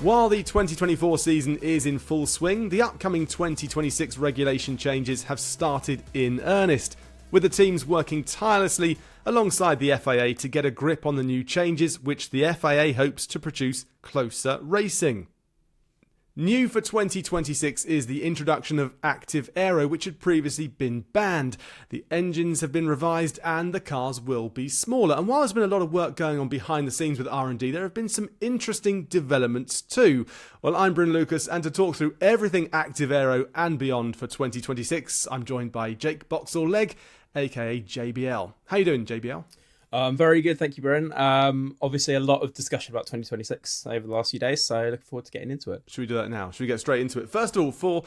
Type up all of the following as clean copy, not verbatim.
While the 2024 season is in full swing, the upcoming 2026 regulation changes have started in earnest, with the teams working tirelessly alongside the FIA to get a grip on the new changes, which the FIA hopes to produce closer racing. New for 2026 is the introduction of Active Aero, which had previously been banned. The engines have been revised and the cars will be smaller. And while there's been a lot of work going on behind the scenes with R&D, there have been some interesting developments too. Well, I'm Bryn Lucas, and to talk through everything Active Aero and beyond for 2026, I'm joined by Jake Boxall-Legge, aka JBL. How you doing, JBL? Very good, thank you, Bryn. Obviously, a lot of discussion about 2026 over the last few days, so looking forward to getting into it. Should we do that now? Should we get straight into it? First of all, for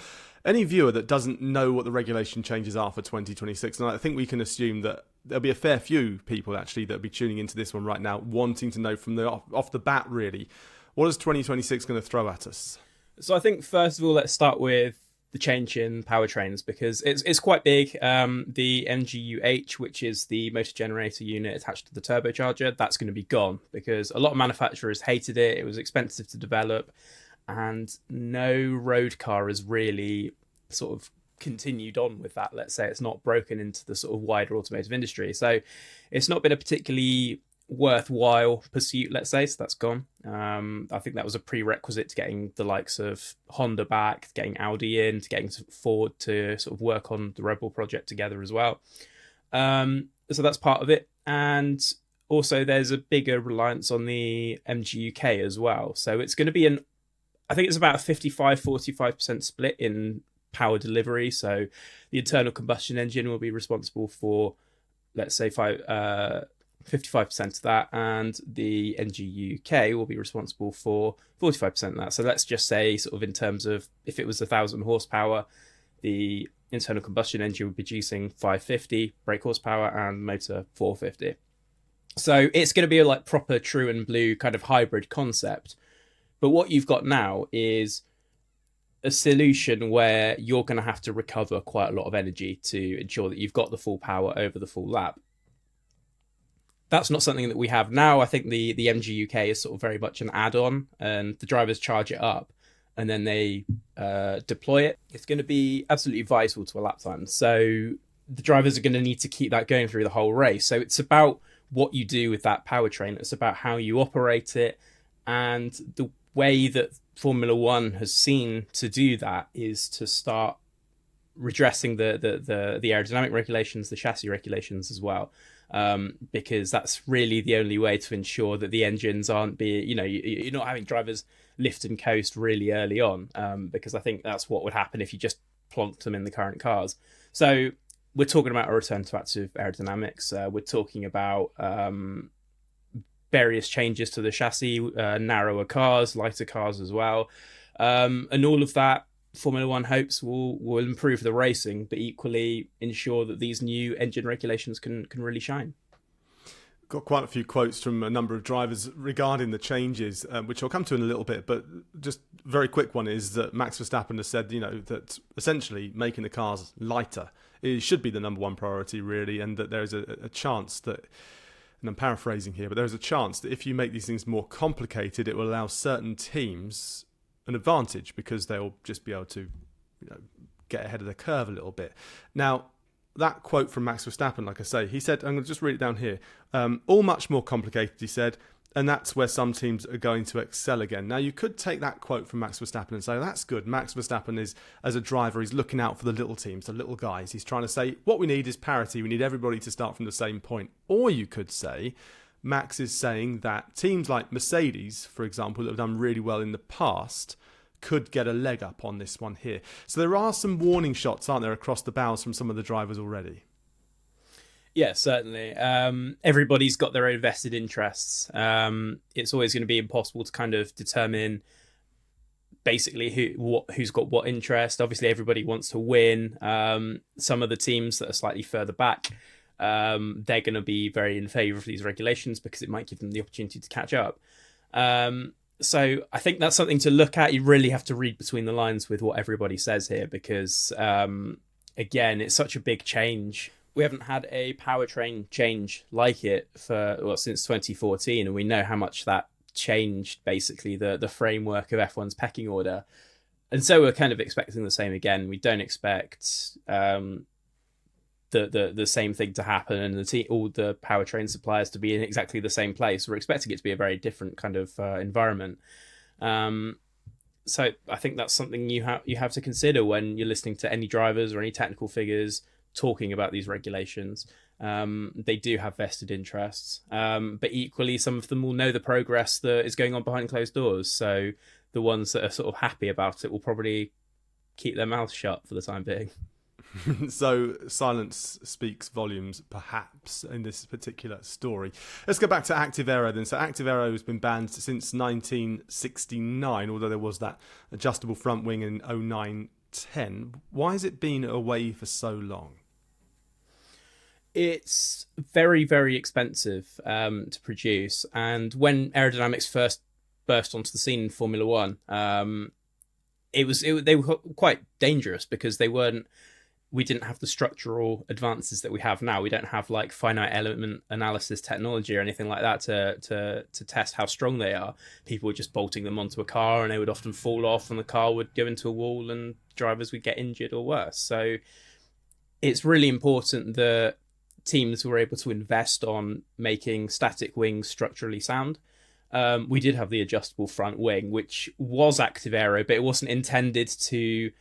any viewer that doesn't know what the regulation changes are for 2026, and I think we can assume that there'll be a fair few people actually that'll be tuning into this one right now, wanting to know from the off the bat, really, what is 2026 going to throw at us? So I think, first of all, let's start with the change in powertrains, because it's quite big. The MGU-H, which is the motor generator unit attached to the turbocharger, that's going to be gone because a lot of manufacturers hated it. It was expensive to develop, and no road car has really sort of continued on with that. Let's say it's not broken into the sort of wider automotive industry. So it's not been a particularly worthwhile pursuit, let's say, so that's gone. I think that was a prerequisite to getting the likes of Honda back, getting Audi in, to getting Ford to sort of work on the Red Bull project together as well. So that's part of it. And also there's a bigger reliance on the MGUK as well. So it's going to be I think it's about a 55-45% split in power delivery. So the internal combustion engine will be responsible for, let's say, 55% of that, and the MGU-K will be responsible for 45% of that. So let's just say, sort of in terms of, if it was 1,000 horsepower, the internal combustion engine would be producing 550 brake horsepower and motor 450. So it's going to be a like proper true and blue kind of hybrid concept. But what you've got now is a solution where you're going to have to recover quite a lot of energy to ensure that you've got the full power over the full lap. That's not something that we have now. I think the MGUK is sort of very much an add-on, and the drivers charge it up and then they deploy it. It's going to be absolutely vital to a lap time. So the drivers are going to need to keep that going through the whole race. So it's about what you do with that powertrain. It's about how you operate it. And the way that Formula One has seen to do that is to start redressing the aerodynamic regulations, the chassis regulations as well. Because that's really the only way to ensure that the engines aren't you're not having drivers lift and coast really early on, because I think that's what would happen if you just plonked them in the current cars. So we're talking about a return to active aerodynamics. We're talking about various changes to the chassis, narrower cars, lighter cars as well. And all of that, Formula One hopes will improve the racing, but equally ensure that these new engine regulations can really shine. Got quite a few quotes from a number of drivers regarding the changes, which I'll come to in a little bit, but just a very quick one is that Max Verstappen has said, that essentially making the cars lighter should be the number one priority, really, and that there's a chance that, and I'm paraphrasing here, but there's a chance that if you make these things more complicated, it will allow certain teams an advantage because they'll just be able to get ahead of the curve a little bit. Now, that quote from Max Verstappen, like I say, he said, I'm going to just read it down here, all much more complicated, he said, and that's where some teams are going to excel again. Now, you could take that quote from Max Verstappen and say, that's good. Max Verstappen is, as a driver, he's looking out for the little teams, the little guys. He's trying to say, what we need is parity. We need everybody to start from the same point. Or you could say, Max is saying that teams like Mercedes, for example, that have done really well in the past, could get a leg up on this one here. So there are some warning shots, aren't there, across the bows from some of the drivers already? Yeah, certainly. Everybody's got their own vested interests. It's always going to be impossible to kind of determine basically who's got what interest. Obviously, everybody wants to win. Some of the teams that are slightly further back, they're going to be very in favour of these regulations because it might give them the opportunity to catch up. So I think that's something to look at. You really have to read between the lines with what everybody says here because, again, it's such a big change. We haven't had a powertrain change like it since 2014, and we know how much that changed basically the framework of F1's pecking order. And so we're kind of expecting the same again. We don't expect the same thing to happen, and all the powertrain suppliers to be in exactly the same place. We're expecting it to be a very different kind of environment. So I think that's something you have to consider when you're listening to any drivers or any technical figures talking about these regulations. They do have vested interests, but equally some of them will know the progress that is going on behind closed doors. So the ones that are sort of happy about it will probably keep their mouths shut for the time being. So silence speaks volumes, perhaps, in this particular story. Let's go back to Active Aero then. So Active Aero has been banned since 1969, although there was that adjustable front wing in 09-10. Why has it been away for so long? It's very, very expensive to produce. And when aerodynamics first burst onto the scene in Formula One, they were quite dangerous because we didn't have the structural advances that we have now. We don't have like finite element analysis technology or anything like that to test how strong they are. People were just bolting them onto a car and they would often fall off and the car would go into a wall and drivers would get injured or worse. So it's really important that teams were able to invest on making static wings structurally sound. We did have the adjustable front wing, which was Active Aero, but it wasn't intended to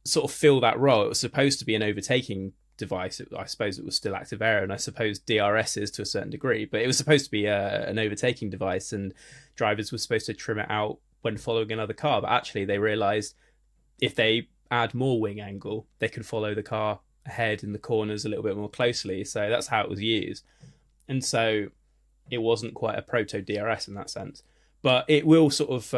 sort of fill that role. It was supposed to be an overtaking device. I suppose it was still Active Aero, and I suppose DRS is to a certain degree, but it was supposed to be an overtaking device, and drivers were supposed to trim it out when following another car. But actually, they realised if they add more wing angle, they could follow the car ahead in the corners a little bit more closely. So that's how it was used. And so it wasn't quite a proto DRS in that sense. But it will sort of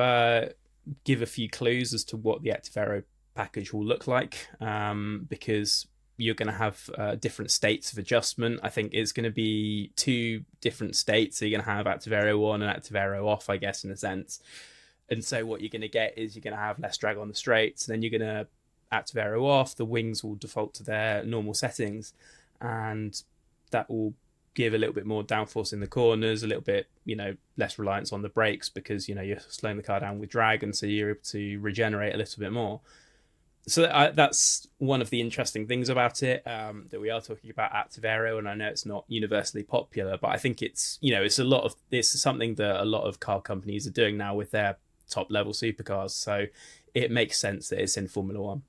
give a few clues as to what the Active Aero package will look like, because you're going to have different states of adjustment. I think it's going to be 2 different states. So you're going to have Active Aero on and Active Aero off, I guess, in a sense. And so what you're going to get is you're going to have less drag on the straights, and then you're going to Active Aero off, the wings will default to their normal settings, and that will give a little bit more downforce in the corners, a little bit, less reliance on the brakes because, you're slowing the car down with drag, and so you're able to regenerate a little bit more. So that's one of the interesting things about it, that we are talking about Active Aero, and I know it's not universally popular, but I think it's something that a lot of car companies are doing now with their top level supercars. So it makes sense that it's in Formula One.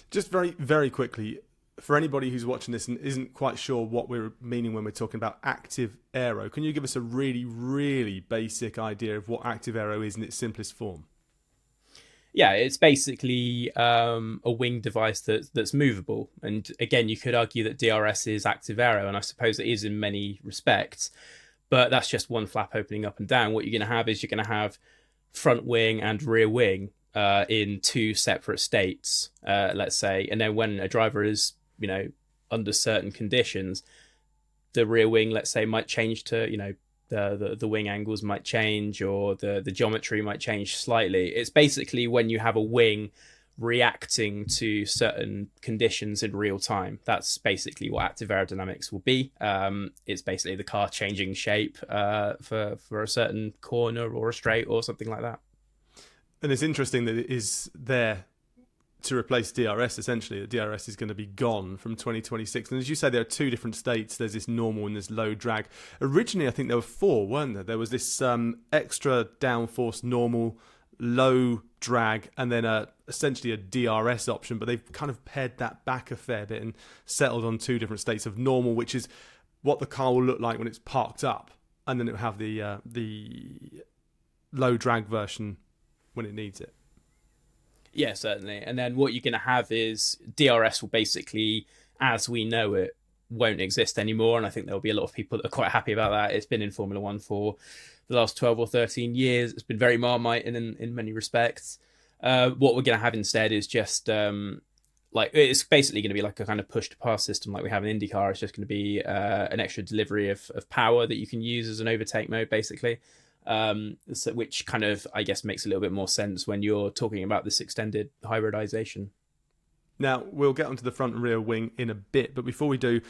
Just very, very quickly, for anybody who's watching this and isn't quite sure what we're meaning when we're talking about Active Aero, can you give us a really, really basic idea of what Active Aero is in its simplest form? Yeah, it's basically a wing device that's movable. And again, you could argue that DRS is Active Aero, and I suppose it is in many respects, but that's just one flap opening up and down. What you're going to have is you're going to have front wing and rear wing in 2 separate states, let's say. And then when a driver is, under certain conditions, the rear wing, let's say, might change to, the wing angles might change, or the geometry might change slightly. It's basically when you have a wing reacting to certain conditions in real time. That's basically what active aerodynamics will be. It's basically the car changing shape for a certain corner or a straight or something like that. And it's interesting that it is there to replace DRS, essentially. DRS is going to be gone from 2026. And as you say, there are 2 different states. There's this normal and this low drag. Originally, I think there were 4, weren't there? There was this extra downforce normal, low drag, and then essentially a DRS option. But they've kind of pared that back a fair bit and settled on 2 different states of normal, which is what the car will look like when it's parked up. And then it'll have the low drag version when it needs it. Yeah, certainly. And then what you're going to have is DRS will basically, as we know it, won't exist anymore. And I think there'll be a lot of people that are quite happy about that. It's been in Formula One for the last 12 or 13 years. It's been very Marmite in many respects. What we're going to have instead is just it's basically going to be like a kind of push to pass system like we have in IndyCar. It's just going to be an extra delivery of power that you can use as an overtake mode, basically. Which kind of, I guess, makes a little bit more sense when you're talking about this extended hybridization. Now, we'll get onto the front and rear wing in a bit, but before we do,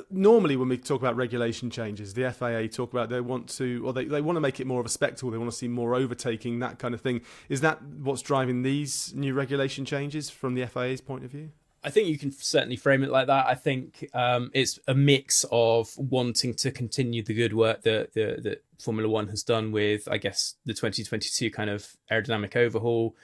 Normally when we talk about regulation changes, the FIA talk about they want to make it more of a spectacle. They want to see more overtaking, that kind of thing. Is that what's driving these new regulation changes from the FIA's point of view? I think you can certainly frame it like that. I think it's a mix of wanting to continue the good work that Formula One has done with, I guess, the 2022 kind of aerodynamic overhaul.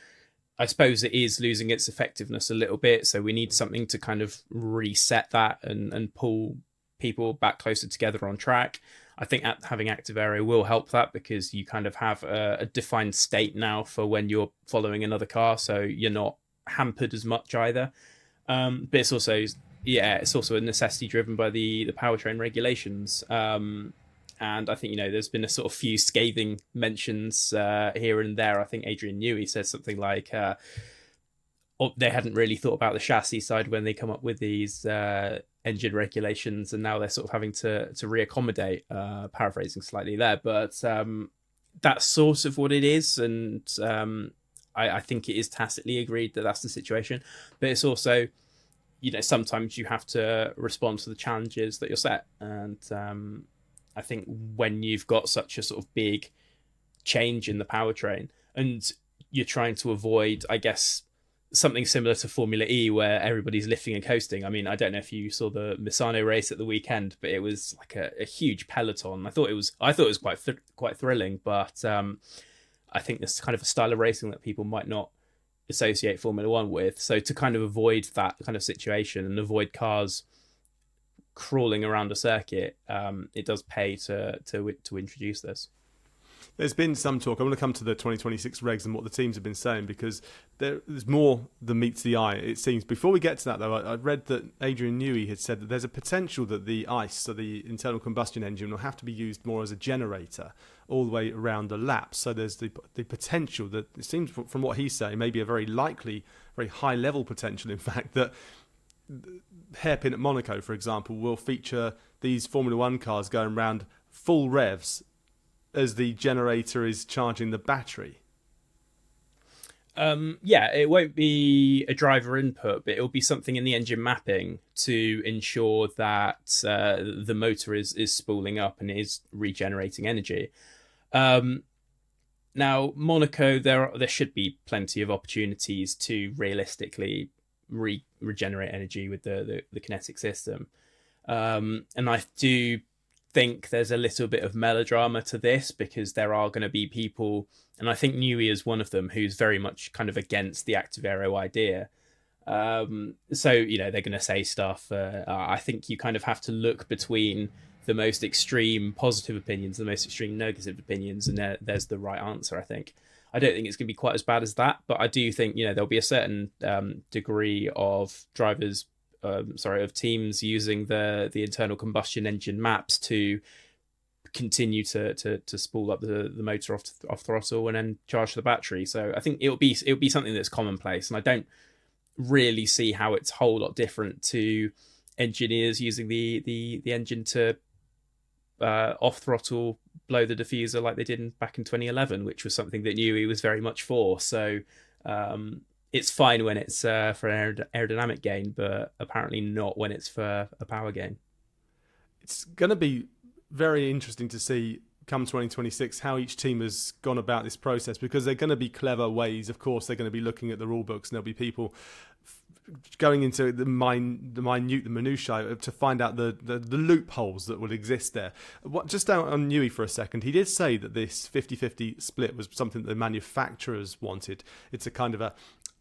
I suppose it is losing its effectiveness a little bit, so we need something to kind of reset that and pull people back closer together on track. I think having Active Aero will help that, because you kind of have a defined state now for when you're following another car, so you're not hampered as much either. But it's also a necessity driven by the powertrain regulations. And I think, there's been a sort of few scathing mentions here and there. I think Adrian Newey said something like they hadn't really thought about the chassis side when they come up with these engine regulations, and now they're sort of having to reaccommodate, paraphrasing slightly there. But that's sort of what it is. And I think it is tacitly agreed that that's the situation. But it's also, sometimes you have to respond to the challenges that you're set. And I think when you've got such a sort of big change in the powertrain and you're trying to avoid, I guess, something similar to Formula E where everybody's lifting and coasting. I mean, I don't know if you saw the Misano race at the weekend, but it was like a huge peloton. I thought it was quite thrilling, but I think this is kind of a style of racing that people might not associate Formula One with. So to kind of avoid that kind of situation and avoid cars crawling around a circuit, it does pay to introduce this. There's been some talk. I want to come to the 2026 regs and what the teams have been saying, because there's more than meets the eye, it seems. Before we get to that, though, I read that Adrian Newey had said that there's a potential that the ICE, so the internal combustion engine, will have to be used more as a generator all the way around the lap. So there's the potential that, it seems from what he's saying, maybe a very likely, very high level potential, in fact, that Hairpin at Monaco, for example, will feature these Formula One cars going around full revs as the generator is charging the battery. It won't be a driver input, but it'll be something in the engine mapping to ensure that the motor is spooling up and is regenerating energy. Now, Monaco, there should be plenty of opportunities to realistically regenerate energy with the kinetic system. And I do think there's a little bit of melodrama to this, because there are going to be people, and I think Newey is one of them, who's very much kind of against the Active Aero idea. So, they're going to say stuff. I think you kind of have to look between the most extreme positive opinions, the most extreme negative opinions, and there's the right answer, I think. I don't think it's going to be quite as bad as that, but I do think, there'll be a certain degree of of teams using the internal combustion engine maps to continue to spool up the motor off throttle and then charge the battery. So I think it'll be something that's commonplace, and I don't really see how it's a whole lot different to engineers using the engine to off throttle blow the diffuser like they did back in 2011, which was something that Newey was very much for. So it's fine when it's for an aerodynamic gain, but apparently not when it's for a power gain. It's going to be very interesting to see come 2026 how each team has gone about this process, because they're going to be clever ways. Of course, they're going to be looking at the rule books, and there'll be people going into the minutiae to find out the loopholes that will exist there. Just out on Newey for a second, he did say that this 50-50 split was something that the manufacturers wanted. It's a kind of a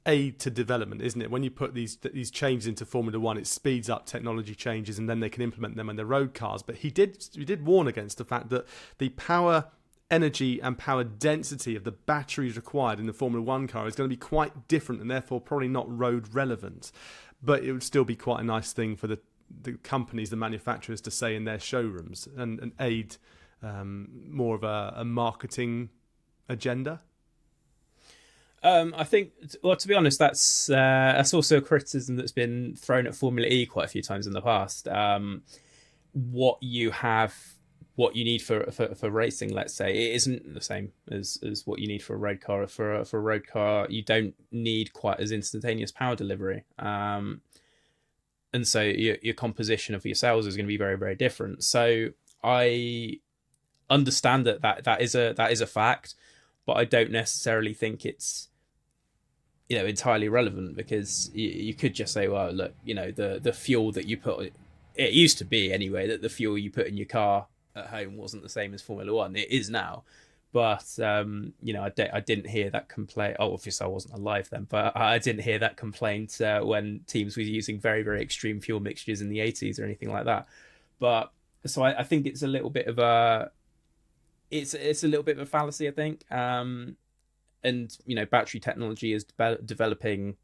aid to development, isn't it? When you put these changes into Formula One, it speeds up technology changes, and then they can implement them in their road cars. But he did warn against the fact that the power, energy and power density of the batteries required in the Formula One car is going to be quite different, and therefore probably not road relevant. But it would still be quite a nice thing for the companies, the manufacturers, to say in their showrooms and aid more of a marketing agenda. I think, well, to be honest, that's also a criticism that's been thrown at Formula E quite a few times in the past. What you need for racing, let's say, it isn't the same as what you need for a road car. For a road car, you don't need quite as instantaneous power delivery. And and so your composition of your cells is going to be very, very different. So I understand that is a fact, but I don't necessarily think it's entirely relevant, because you could just say, well, look, the fuel that you put, it used to be anyway that the fuel you put in your car at home wasn't the same as Formula One. It is now. But I didn't hear that complaint. Oh, obviously I wasn't alive then, but I didn't hear that complaint when teams were using very, very extreme fuel mixtures in the 80s or anything like that. But so I think it's a little bit of a fallacy, I think. And battery technology is developing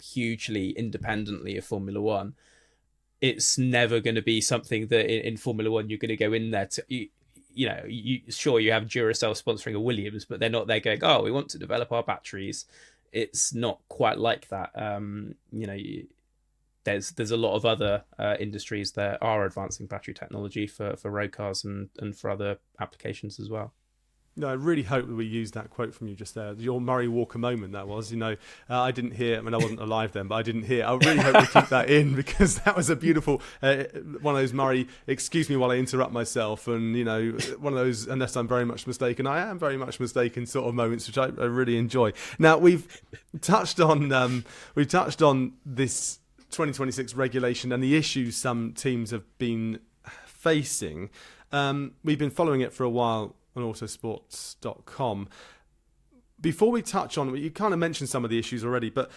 hugely independently of Formula One. It's never going to be something that in Formula One you're going to go in there to. You have Duracell sponsoring a Williams, but they're not there going, oh, we want to develop our batteries. It's not quite like that. There's a lot of other industries that are advancing battery technology for road cars and for other applications as well. No, I really hope that we use that quote from you just there. Your Murray Walker moment, that was. I didn't hear, I wasn't alive then, but I didn't hear. I really hope we keep that in, because that was a beautiful, one of those Murray, excuse me while I interrupt myself, and, one of those, unless I'm very much mistaken, I am very much mistaken sort of moments, which I really enjoy. Now, we've touched on this 2026 regulation and the issues some teams have been facing. We've been following it for a while on autosports.com. Before we touch on, you kind of mentioned some of the issues already, but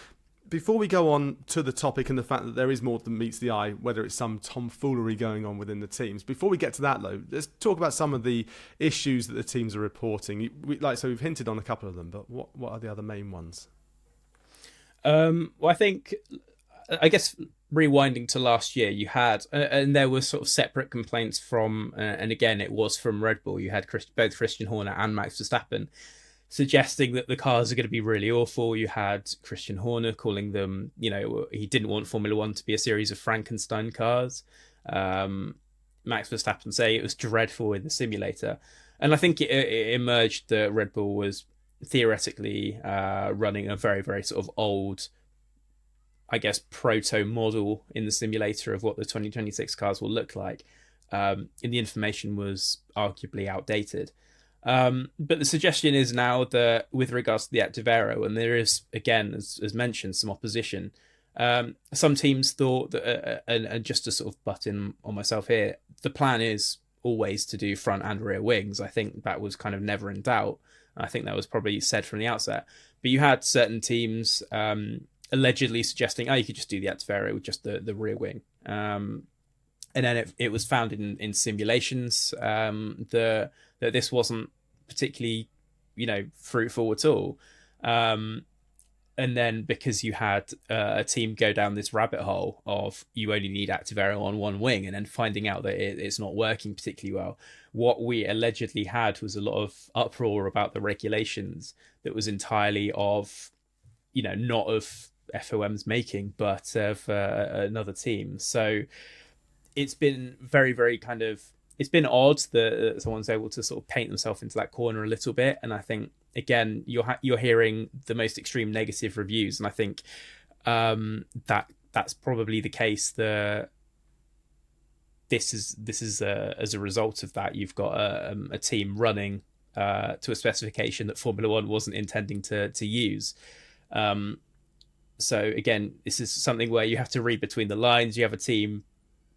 before we go on to the topic and the fact that there is more than meets the eye, whether it's some tomfoolery going on within the teams, before we get to that though, let's talk about some of the issues that the teams are reporting. We've hinted on a couple of them, but what are the other main ones? Well, I guess rewinding to last year, you had, and there were sort of separate complaints from, and again, it was from Red Bull. You had both Christian Horner and Max Verstappen suggesting that the cars are going to be really awful. You had Christian Horner calling them, he didn't want Formula One to be a series of Frankenstein cars. Max Verstappen say it was dreadful in the simulator. And I think it emerged that Red Bull was theoretically running a very, very sort of old, I guess, proto model in the simulator of what the 2026 cars will look like. And the information was arguably outdated. But the suggestion is now that with regards to the Active Aero, and there is, again, as mentioned, some opposition, some teams thought that, and just to sort of butt in on myself here, the plan is always to do front and rear wings. I think that was kind of never in doubt. I think that was probably said from the outset. But you had certain teams allegedly suggesting, you could just do the Active Aero with just the rear wing. And then it was found in simulations that this wasn't particularly, fruitful at all. And then because you had a team go down this rabbit hole of you only need Active Aero on one wing, and then finding out that it's not working particularly well, what we allegedly had was a lot of uproar about the regulations that was entirely of, not of FOM's making, but of another team. So it's been very, very it's been odd that someone's able to sort of paint themselves into that corner a little bit. And I think, again, you're hearing the most extreme negative reviews. And I think that's probably the case. This is as a result of that, you've got a team running to a specification that Formula One wasn't intending to use. So again, this is something where you have to read between the lines. You have a team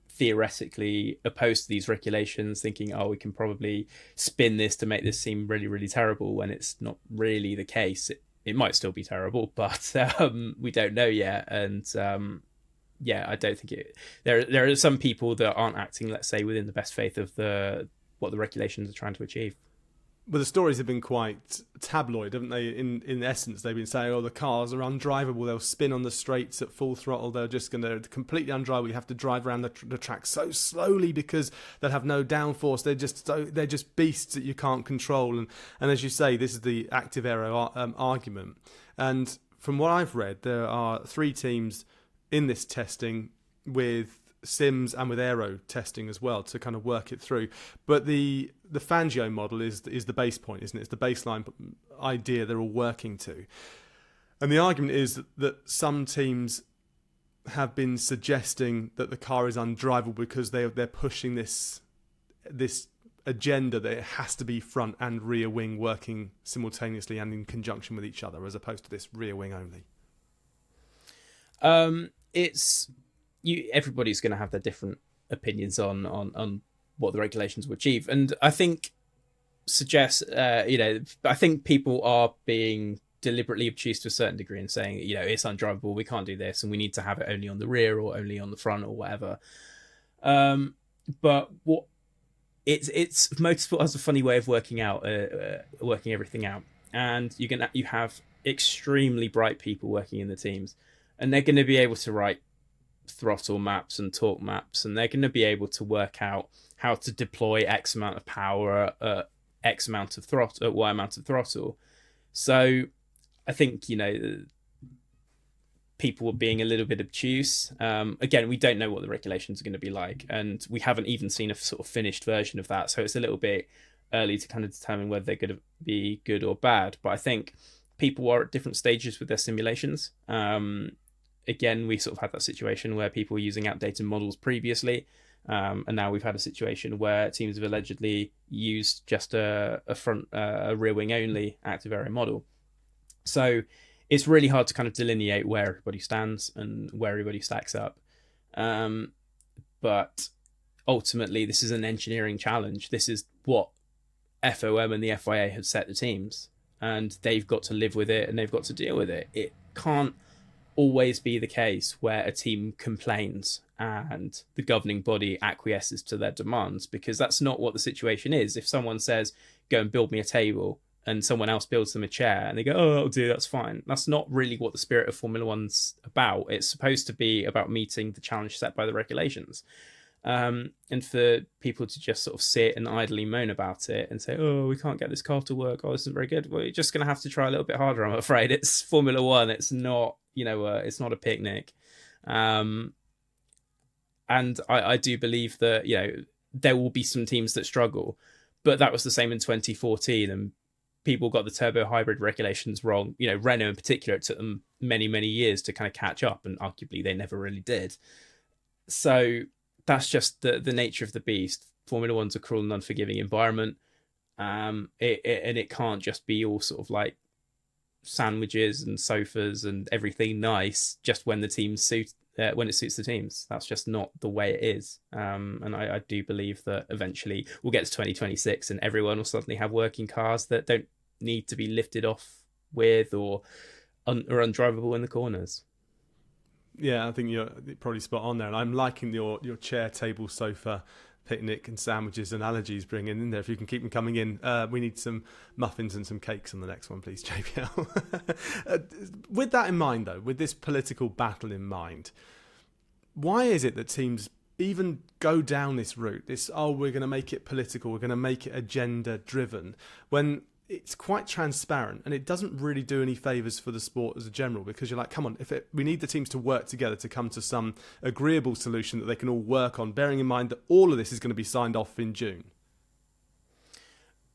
theoretically opposed to these regulations, thinking, we can probably spin this to make this seem really, really terrible, when it's not really the case. It might still be terrible, but we don't know yet. And I don't think there are some people that aren't acting, let's say, within the best faith of what the regulations are trying to achieve. But the stories have been quite tabloid, haven't they? In essence, they've been saying, the cars are undrivable. They'll spin on the straights at full throttle. They're completely undrivable. You have to drive around the track so slowly because they'll have no downforce. They're just beasts that you can't control. And as you say, this is the Active Aero argument. And from what I've read, there are 3 teams in this testing with sims and with aero testing as well to kind of work it through. But the Fangio model is the base point, isn't it? It's the baseline idea they're all working to. And the argument is that some teams have been suggesting that the car is undrivable because they're pushing this agenda that it has to be front and rear wing working simultaneously and in conjunction with each other, as opposed to this rear wing only? Everybody's going to have their different opinions on what the regulations will achieve, and I think I think people are being deliberately obtuse to a certain degree and saying, it's undrivable, we can't do this, and we need to have it only on the rear or only on the front or whatever. But what it's motorsport has a funny way of working everything out, and you have extremely bright people working in the teams, and they're going to be able to write throttle maps and torque maps, and they're going to be able to work out how to deploy X amount of power at X amount of throttle at Y amount of throttle. So I think people were being a little bit obtuse. Again, we don't know what the regulations are going to be like, and we haven't even seen a sort of finished version of that, so it's a little bit early to kind of determine whether they're going to be good or bad. But I think people are at different stages with their simulations. Again, we sort of had that situation where people were using outdated models previously, and now we've had a situation where teams have allegedly used just a rear wing only Active Aero model. So it's really hard to kind of delineate where everybody stands and where everybody stacks up. But ultimately, this is an engineering challenge. This is what FOM and the FIA have set the teams, and they've got to live with it and they've got to deal with it. It can't always be the case where a team complains and the governing body acquiesces to their demands, because that's not what the situation is. If someone says, go and build me a table, and someone else builds them a chair and they go, oh, I'll do, that's fine. That's not really what the spirit of Formula One's about. It's supposed to be about meeting the challenge set by the regulations. And for people to just sort of sit and idly moan about it and say, oh, we can't get this car to work, oh, this isn't very good. Well, you're just going to have to try a little bit harder, I'm afraid. It's Formula One. It's not, it's not a picnic. And I do believe that, there will be some teams that struggle, but that was the same in 2014, and people got the turbo hybrid regulations wrong. Renault in particular, it took them many, many years to kind of catch up, and arguably they never really did. So that's just the nature of the beast. Formula One's a cruel and unforgiving environment. It can't just be all sort of like sandwiches and sofas and everything nice just when the teams suit when it suits the teams. That's just not the way it is. And I do believe that eventually we'll get to 2026 and everyone will suddenly have working cars that don't need to be lifted off with or undrivable in the corners. Yeah, I think you're probably spot on there, and I'm liking your chair, table, sofa, picnic and sandwiches analogies bringing in there. If you can keep them coming in, we need some muffins and some cakes on the next one, please, JPL. With that in mind, though, with this political battle in mind, why is it that teams even go down this route? We're going to make it political, we're going to make it agenda driven, when it's quite transparent and it doesn't really do any favours for the sport as a general, because you're like, come on, we need the teams to work together to come to some agreeable solution that they can all work on, bearing in mind that all of this is going to be signed off in June.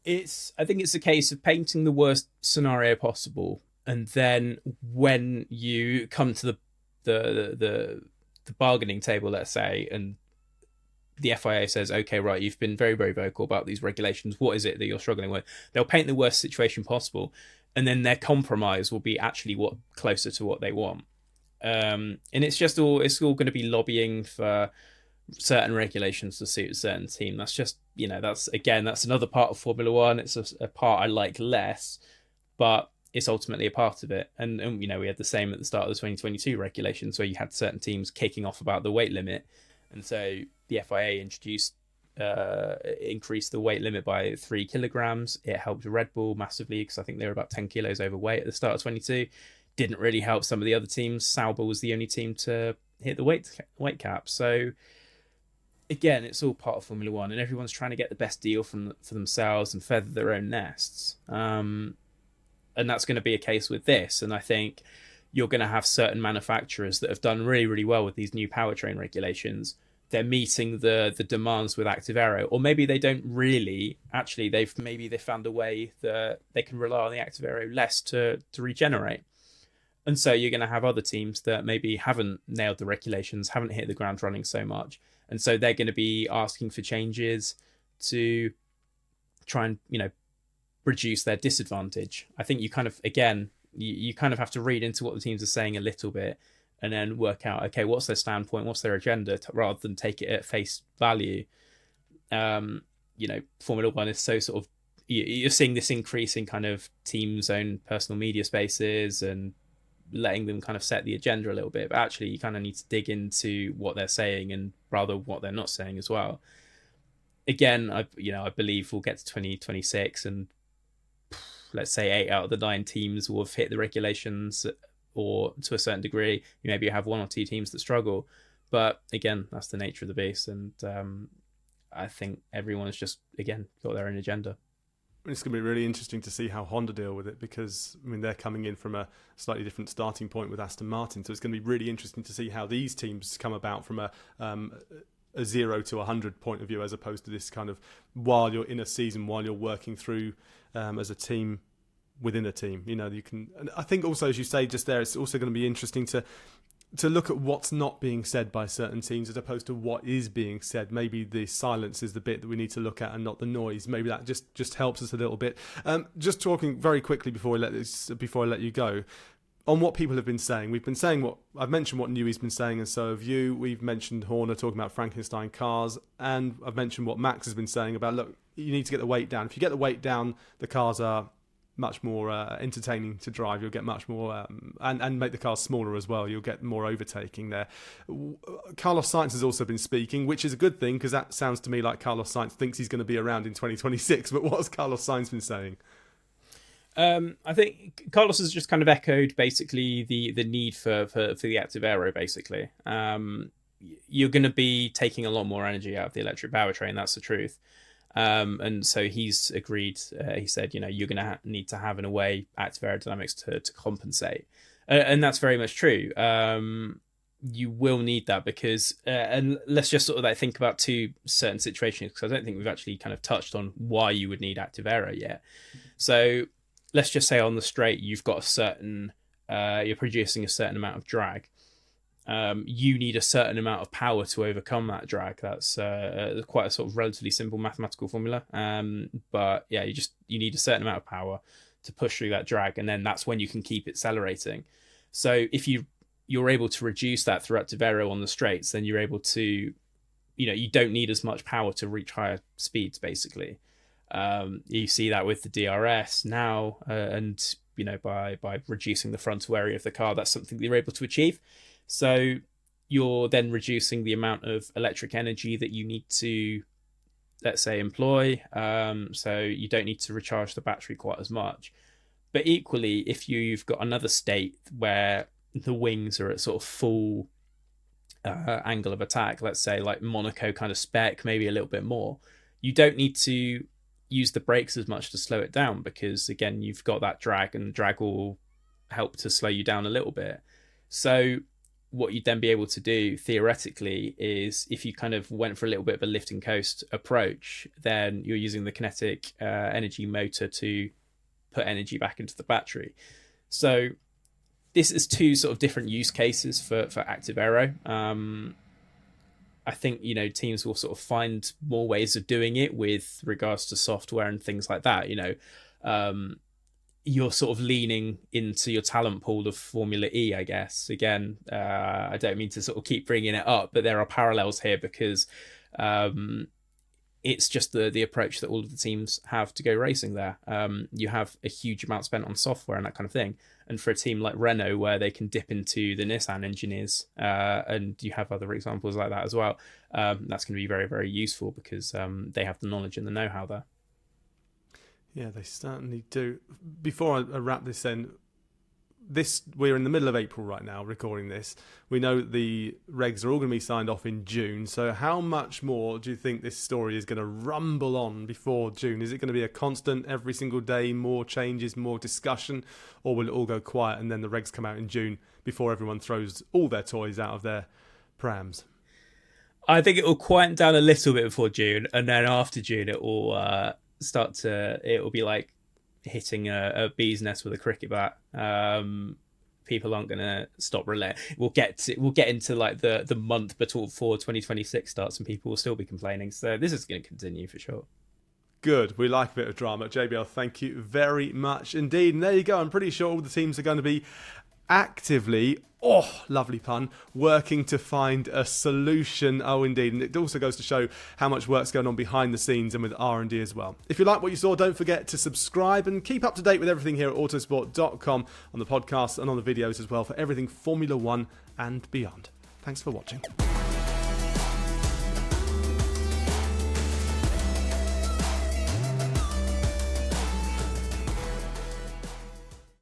I think it's a case of painting the worst scenario possible, and then when you come to the bargaining table, let's say, and the FIA says, okay, right, you've been very, very vocal about these regulations. What is it that you're struggling with? They'll paint the worst situation possible, and then their compromise will be actually closer to what they want. And it's all going to be lobbying for certain regulations to suit a certain team. That's just, that's another part of Formula One. It's a part I like less, but it's ultimately a part of it. And we had the same at the start of the 2022 regulations, where you had certain teams kicking off about the weight limit. And so the FIA increased the weight limit by 3 kilograms. It helped Red Bull massively, because I think they were about 10 kilos overweight at the start of 22. Didn't really help some of the other teams. Sauber was the only team to hit the weight cap. So again, it's all part of Formula One, and everyone's trying to get the best deal for themselves and feather their own nests. And that's going to be a case with this. And I think you're going to have certain manufacturers that have done really, really well with these new powertrain regulations. They're meeting the demands with Active Aero, or maybe they don't really. Actually, they found a way that they can rely on the Active Aero less to regenerate. And so you're going to have other teams that maybe haven't nailed the regulations, haven't hit the ground running so much. And so they're going to be asking for changes to try and, reduce their disadvantage. I think you kind of, again, you kind of have to read into what the teams are saying a little bit and then work out, okay, what's their standpoint, what's their agenda, rather than take it at face value. Formula One is so sort of, you're seeing this increase in kind of teams' own personal media spaces and letting them kind of set the agenda a little bit. But actually, you kind of need to dig into what they're saying and rather what they're not saying as well. Again, I believe we'll get to 2026 and let's say 8 out of the 9 teams will have hit the regulations, or to a certain degree, you maybe have 1 or 2 teams that struggle. But again, that's the nature of the beast. And I think everyone has just, again, got their own agenda. It's going to be really interesting to see how Honda deal with it, because they're coming in from a slightly different starting point with Aston Martin, so it's going to be really interesting to see how these teams come about from a 0 to 100 point of view, as opposed to this kind of while you're in a season, while you're working through as a team within a team. You can. And I think also, as you say just there, it's also going to be interesting to look at what's not being said by certain teams as opposed to what is being said. Maybe the silence is the bit that we need to look at and not the noise. Maybe that just helps us a little bit. Just talking very quickly before I let you go, on what people have been saying. We've been saying I've mentioned what Newey's been saying, and so have you. We've mentioned Horner talking about Frankenstein cars, and I've mentioned what Max has been saying about, look, you need to get the weight down. If you get the weight down, the cars are much more entertaining to drive. You'll get much more and make the cars smaller as well. You'll get more overtaking there. Carlos Sainz has also been speaking, which is a good thing, because that sounds to me like Carlos Sainz thinks he's going to be around in 2026. But what has Carlos Sainz been saying? I think Carlos has just kind of echoed basically the need for the Active Aero. Basically, you're going to be taking a lot more energy out of the electric powertrain. That's the truth. And so he's agreed. He said, you're going to need to have in a way active aerodynamics to compensate, and that's very much true. You will need that because, and let's just sort of think about 2 certain situations, because I don't think we've actually kind of touched on why you would need active aero yet. So let's just say on the straight, you've got a certain, you're producing a certain amount of drag. You need a certain amount of power to overcome that drag. That's quite a sort of relatively simple mathematical formula. But yeah, you need a certain amount of power to push through that drag, and then that's when you can keep accelerating. So if you're able to reduce that through active aero on the straights, then you're able to, you don't need as much power to reach higher speeds, basically. You see that with the DRS now, and by reducing the frontal area of the car, that's something that you're able to achieve. So you're then reducing the amount of electric energy that you need to, let's say, employ. So you don't need to recharge the battery quite as much. But equally, if you've got another state where the wings are at sort of full angle of attack, let's say like Monaco kind of spec, maybe a little bit more, you don't need to use the brakes as much to slow it down, because again, you've got that drag, and the drag will help to slow you down a little bit. So what you'd then be able to do theoretically is, if you kind of went for a little bit of a lift and coast approach, then you're using the kinetic energy motor to put energy back into the battery. So this is 2 sort of different use cases for active aero. I think, teams will sort of find more ways of doing it with regards to software and things like that. You're sort of leaning into your talent pool of Formula E, I guess. Again, I don't mean to sort of keep bringing it up, but there are parallels here, because it's just the approach that all of the teams have to go racing there. You have a huge amount spent on software and that kind of thing. And for a team like Renault, where they can dip into the Nissan engineers, and you have other examples like that as well, that's going to be very, very useful, because they have the knowledge and the know-how there. Yeah, they certainly do. Before I wrap this in, we're in the middle of April right now, recording this. We know the regs are all going to be signed off in June. So how much more do you think this story is going to rumble on before June? Is it going to be a constant every single day, more changes, more discussion, or will it all go quiet and then the regs come out in June before everyone throws all their toys out of their prams? I think it will quieten down a little bit before June, and then after June it will it will be like hitting a bee's nest with a cricket bat. people aren't going to stop relenting. We'll get into like the month before 2026 starts, and people will still be complaining. So this is going to continue for sure. Good. We like a bit of drama. JBL, thank you very much indeed. And there you go. I'm pretty sure all the teams are going to be actively, lovely pun, working to find a solution. Oh, indeed. And it also goes to show how much work's going on behind the scenes and with R&D as well. If you like what you saw, don't forget to subscribe and keep up to date with everything here at autosport.com on the podcast and on the videos as well for everything Formula One and beyond. Thanks for watching.